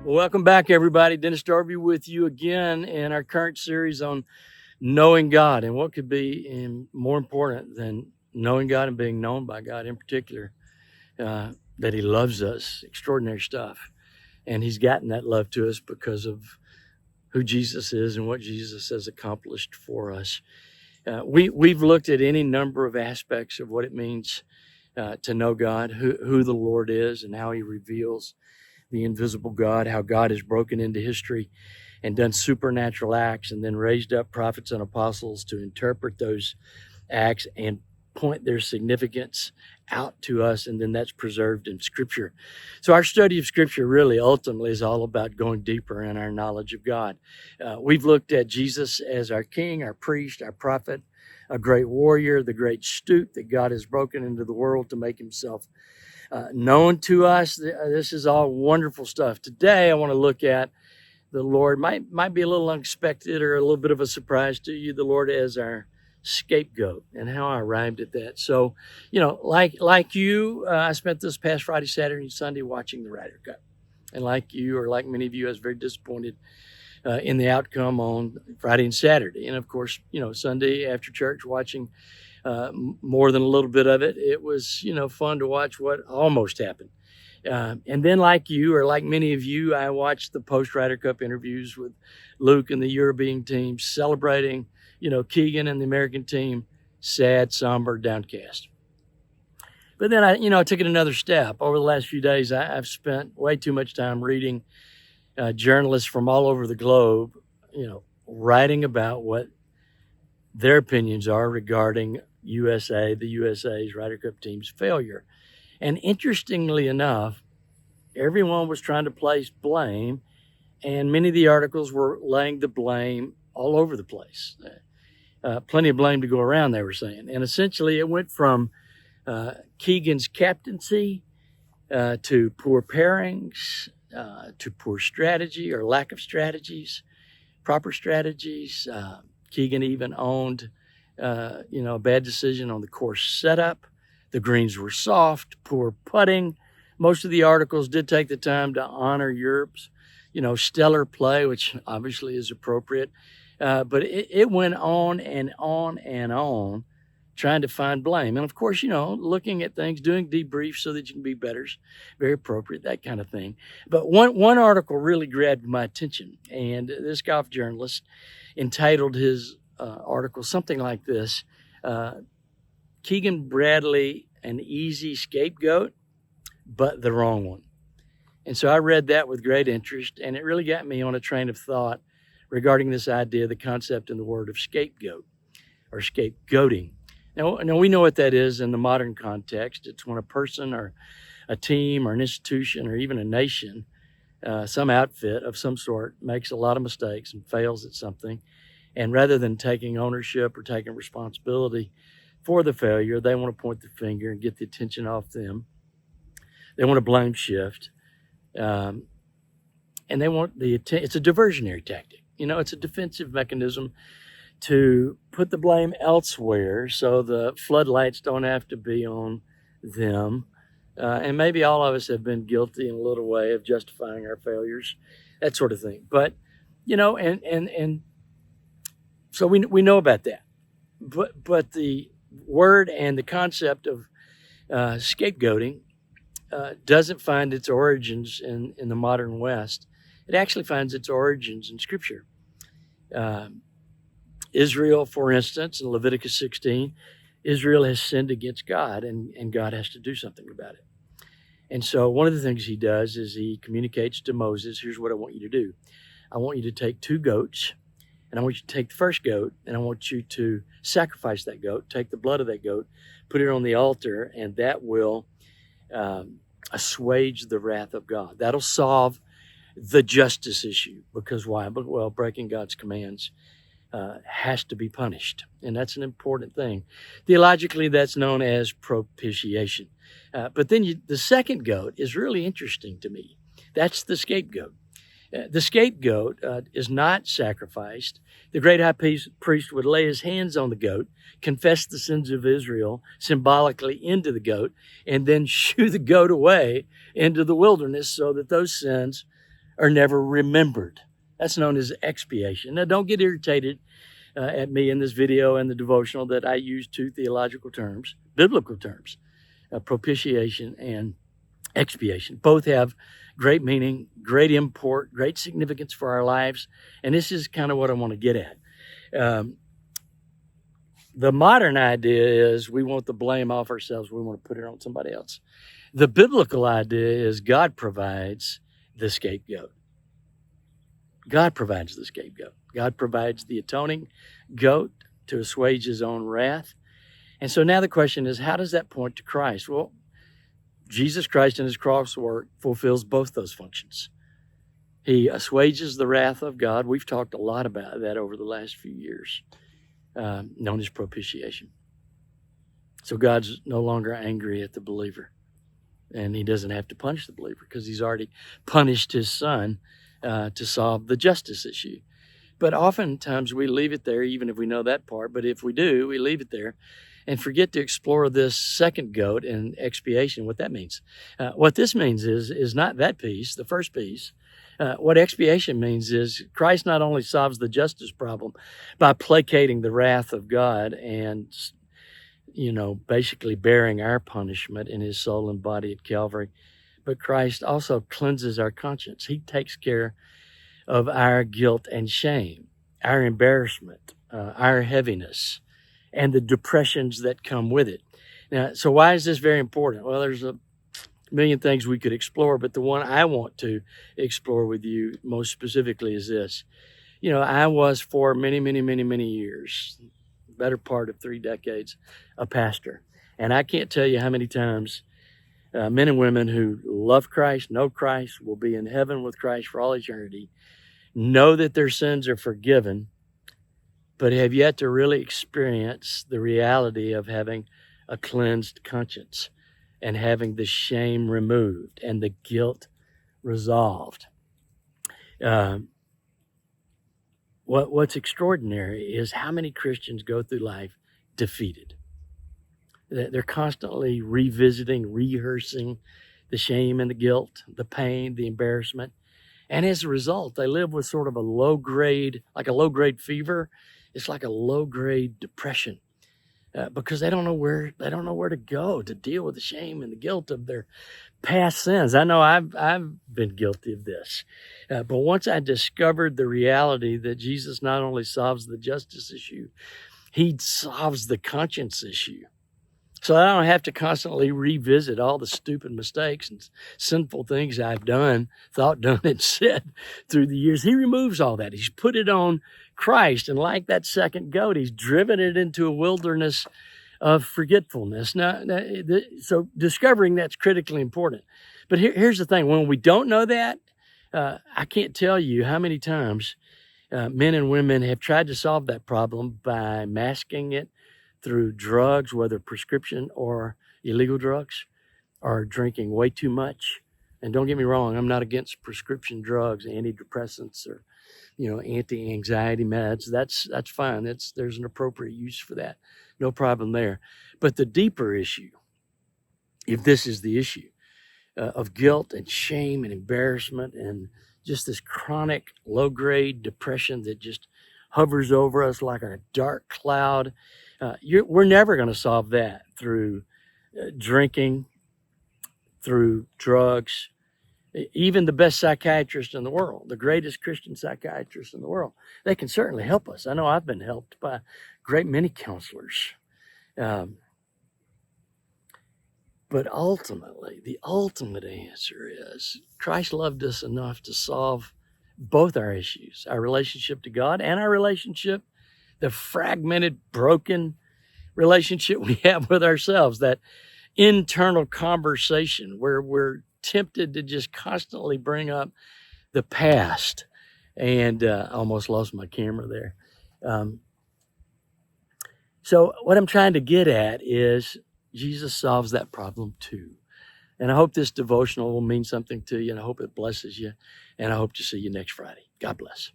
Well, welcome back, everybody. Dennis Darby with you again in our current series on knowing God. And what could be more important than knowing God and being known by God in particular, that He loves us, extraordinary stuff. And He's gotten that love to us because of who Jesus is and what Jesus has accomplished for us. We've looked at any number of aspects of what it means to know God, who the Lord is, and how He reveals the invisible God, how God has broken into history and done supernatural acts and then raised up prophets and apostles to interpret those acts and point their significance out to us, and then that's preserved in Scripture. So our study of Scripture really ultimately is all about going deeper in our knowledge of God. We've looked at Jesus as our King, our priest, our prophet, a great warrior, the great stute that God has broken into the world to make Himself known to us. This is all wonderful stuff. Today, I want to look at the Lord. Might be a little unexpected or a little bit of a surprise to you. The Lord as our scapegoat, and how I arrived at that. So, like you, I spent this past Friday, Saturday, and Sunday watching the Ryder Cup, and like you, or like many of you, I was very disappointed in the outcome on Friday and Saturday. And of course, Sunday after church, watching more than a little bit of it. It was, fun to watch what almost happened. And then like you, or like many of you, I watched the post-Ryder Cup interviews with Luke and the European team celebrating, Keegan and the American team, sad, somber, downcast. But then I took it another step. Over the last few days, I've spent way too much time reading journalists from all over the globe, writing about what their opinions are regarding the USA's Ryder Cup team's failure. And interestingly enough, everyone was trying to place blame, and many of the articles were laying the blame all over the place. Plenty of blame to go around, they were saying. And essentially, it went from Keegan's captaincy to poor pairings, to poor strategy or lack of strategies, proper strategies. Keegan even owned, a bad decision on the course setup. The greens were soft, poor putting. Most of the articles did take the time to honor Europe's, stellar play, which obviously is appropriate. But it went on and on and on, trying to find blame. And of course, looking at things, doing debriefs so that you can be better, very appropriate, that kind of thing. But one article really grabbed my attention, and this golf journalist entitled his article something like this: Keegan Bradley, an easy scapegoat, but the wrong one. And so I read that with great interest, and it really got me on a train of thought regarding this idea, the concept and the word of scapegoat or scapegoating. Now we know what that is in the modern context. It's when a person or a team or an institution or even a nation, some outfit of some sort, makes a lot of mistakes and fails at something. And rather than taking ownership or taking responsibility for the failure, they want to point the finger and get the attention off them. They want to blame shift. And they want it's a diversionary tactic. It's a defensive mechanism to put the blame elsewhere so the floodlights don't have to be on them. And maybe all of us have been guilty in a little way of justifying our failures, that sort of thing. But, and so we know about that. But the word and the concept of scapegoating doesn't find its origins in the modern West. It actually finds its origins in Scripture. Israel, for instance, in Leviticus 16, Israel has sinned against God, and God has to do something about it. And so one of the things He does is He communicates to Moses, here's what I want you to do. I want you to take 2 goats, and I want you to take the first goat, and I want you to sacrifice that goat, take the blood of that goat, put it on the altar, and that will assuage the wrath of God. That'll solve the justice issue. Because why? Well, breaking God's commands has to be punished. And that's an important thing. Theologically, that's known as propitiation. But then the second goat is really interesting to me. That's the scapegoat. The scapegoat is not sacrificed. The great high priest would lay his hands on the goat, confess the sins of Israel symbolically into the goat, and then shoo the goat away into the wilderness so that those sins or never remembered. That's known as expiation. Now, don't get irritated at me in this video and the devotional that I use two theological terms, biblical terms, propitiation and expiation. Both have great meaning, great import, great significance for our lives. And this is kind of what I want to get at. The modern idea is we want the blame off ourselves. We want to put it on somebody else. The biblical idea is God provides the scapegoat. God provides the scapegoat. God provides the atoning goat to assuage his own wrath. And so now the question is, how does that point to Christ? Well, Jesus Christ in his cross work fulfills both those functions. He assuages the wrath of God. We've talked a lot about that over the last few years, known as propitiation. So God's no longer angry at the believer, and he doesn't have to punish the believer because he's already punished his son to solve the justice issue. But oftentimes we leave it there, even if we know that part. But if we do, we leave it there and forget to explore this second goat and expiation, what that means. What this means is not that piece, the first piece. What expiation means is Christ not only solves the justice problem by placating the wrath of God and, basically bearing our punishment in his soul and body at Calvary, but Christ also cleanses our conscience. He takes care of our guilt and shame, our embarrassment, our heaviness, and the depressions that come with it. Now, so why is this very important? Well, there's a million things we could explore, but the one I want to explore with you most specifically is this. I was for many, many, many, many years, better part of 3 decades, a pastor. And I can't tell you how many times men and women who love Christ, know Christ, will be in heaven with Christ for all eternity, know that their sins are forgiven, but have yet to really experience the reality of having a cleansed conscience and having the shame removed and the guilt resolved. What's extraordinary is how many Christians go through life defeated. They're constantly revisiting, rehearsing the shame and the guilt, the pain, the embarrassment. And as a result, they live with sort of a low-grade fever. It's like a low-grade depression because they don't know where to go to deal with the shame and the guilt of their past sins. I know I've been guilty of this, but once I discovered the reality that Jesus not only solves the justice issue, he solves the conscience issue. So I don't have to constantly revisit all the stupid mistakes and sinful things I've done, thought, done, and said through the years. He removes all that. He's put it on Christ. And like that second goat, he's driven it into a wilderness of forgetfulness. So discovering that's critically important. But here's the thing. When we don't know that, I can't tell you how many times men and women have tried to solve that problem by masking it through drugs, whether prescription or illegal drugs, or drinking way too much. And don't get me wrong, I'm not against prescription drugs, antidepressants, or anti-anxiety meds. That's fine. There's an appropriate use for that. No problem there. But the deeper issue, if this is the issue, of guilt and shame and embarrassment and just this chronic low-grade depression that just hovers over us like a dark cloud, we're never going to solve that through drinking, through drugs. Even the best psychiatrist in the world, the greatest Christian psychiatrist in the world, they can certainly help us. I know I've been helped by a great many counselors. But ultimately, the ultimate answer is Christ loved us enough to solve both our issues, our relationship to God and our relationship, the fragmented, broken relationship we have with ourselves, that internal conversation where we're tempted to just constantly bring up the past. And I almost lost my camera there. So what I'm trying to get at is Jesus solves that problem too. And I hope this devotional will mean something to you, and I hope it blesses you, and I hope to see you next Friday. God bless.